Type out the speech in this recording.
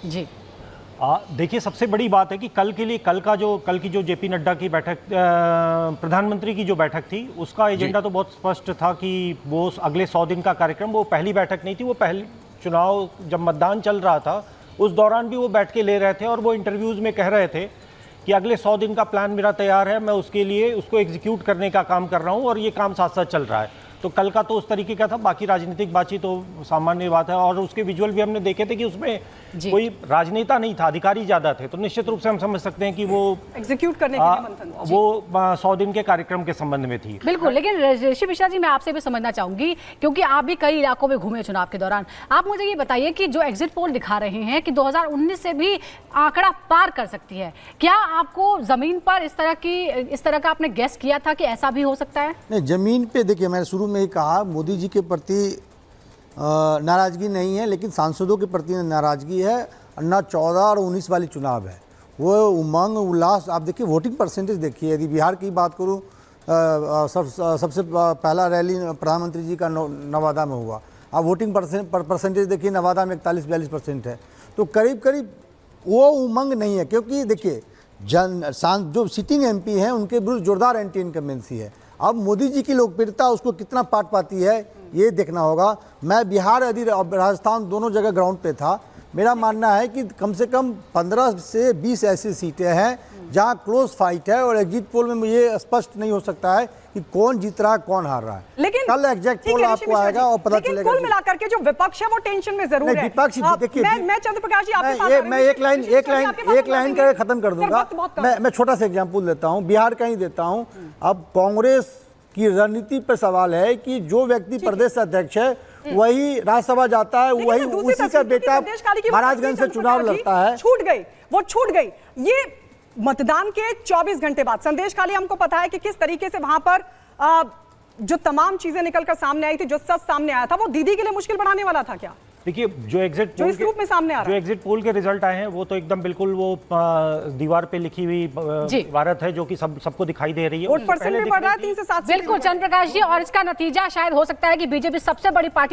जी। देखिए, सबसे बड़ी बात है कि कल की जो जेपी नड्डा की बैठक, प्रधानमंत्री की जो बैठक थी, उसका एजेंडा तो बहुत स्पष्ट था कि वो अगले 100 दिन का कार्यक्रम, वो पहली बैठक नहीं थी, वो पहली चुनाव जब मतदान चल रहा था उस दौरान भी वो बैठ के ले रहे थे और वो इंटरव्यूज़ में कह रहे थे कि अगले 100 दिन का प्लान मेरा तैयार है, मैं उसके लिए उसको एग्जीक्यूट करने का काम कर रहा हूँ और ये काम साथ साथ चल रहा है। तो कल का तो उस तरीके का था, बाकी राजनीतिक बातचीत तो सामान्य बात है और उसके विजुअल भी हमने देखे थे कि उसमें कोई राजनेता नहीं था, अधिकारी ज्यादा थे, तो निश्चित रूप से हम समझ सकते हैं कि वो एग्जीक्यूट करने के लिए मंथन वो 100 दिन के कार्यक्रम के संबंध में थी। बिल्कुल, लेकिन ऋषि मिश्रा जी, मैं आपसे भी समझना चाहूंगी क्योंकि आप भी कई इलाकों में घूमे चुनाव के दौरान। आप मुझे ये बताइए कि जो एग्जिट पोल दिखा रहे हैं कि 2019 से भी आंकड़ा पार कर सकती है, क्या आपको जमीन पर इस तरह का आपने गेस किया था कि ऐसा भी हो सकता है? नहीं, जमीन पे देखिए, मैंने शुरू में ही कहा मोदी जी के प्रति नाराज़गी नहीं है, लेकिन सांसदों के प्रति नाराज़गी है। ना 14 और 19 वाली चुनाव है, वो उमंग उल्लास। आप देखिए वोटिंग परसेंटेज देखिए, यदि बिहार की बात करूँ, सबसे पहला रैली प्रधानमंत्री जी का नवादा में हुआ। आप वोटिंग परसेंटेज देखिए, नवादा में 41-42% है। तो करीब करीब वो उमंग नहीं है, क्योंकि देखिए जो सिटिंग MP हैं उनके विरुद्ध जोरदार एंटी इनकम्बेंसी है। अब मोदी जी की लोकप्रियता उसको कितना पाट पाती है ये देखना होगा। मैं बिहार यदि राजस्थान दोनों जगह ग्राउंड पे था, मेरा मानना है कि कम से कम 15 से 20 ऐसी सीटें हैं जहां क्लोज फाइट है और एग्जिट पोल में मुझे स्पष्ट नहीं हो सकता है कि कौन जीत रहा है कौन हार रहा है। लेकिन कल एग्जैक्ट पोल आपको आएगा और पता चलेगा। कुल मिलाकर के जो विपक्ष है वो टेंशन में जरूर है। विपक्ष देखिए, मैं चंद्रप्रकाश जी आपके पास मैं एक लाइन करके खत्म कर दूंगा। मैं छोटा सा एग्जांपल देता हूं, बिहार का ही देता हूं। अब कांग्रेस की रणनीति पर सवाल है कि जो व्यक्ति प्रदेश अध्यक्ष है वही राज्यसभा जाता है, वही उसी का बेटा महाराजगंज से चुनाव लड़ता है। छूट गई। ये मतदान के 24 घंटे बाद संदेश खाली हमको पता है कि किस तरीके से वहां पर जो तमाम चीजें निकलकर सामने आई थी, जो सच सामने आया था, वो दीदी के लिए मुश्किल बढ़ाने वाला था क्या? देखिए, जो एग्जिट पोल के रिजल्ट आए हैं वो तो एकदम बिल्कुल वो दीवार पे लिखी हुई इबारत है जो कि सबको दिखाई दे रही है। वोट परसेंट भी बढ़ रहा है 3 से 7। बिल्कुल चंद्रप्रकाश जी, और इसका नतीजा शायद हो सकता है कि बीजेपी सबसे बड़ी पार्टी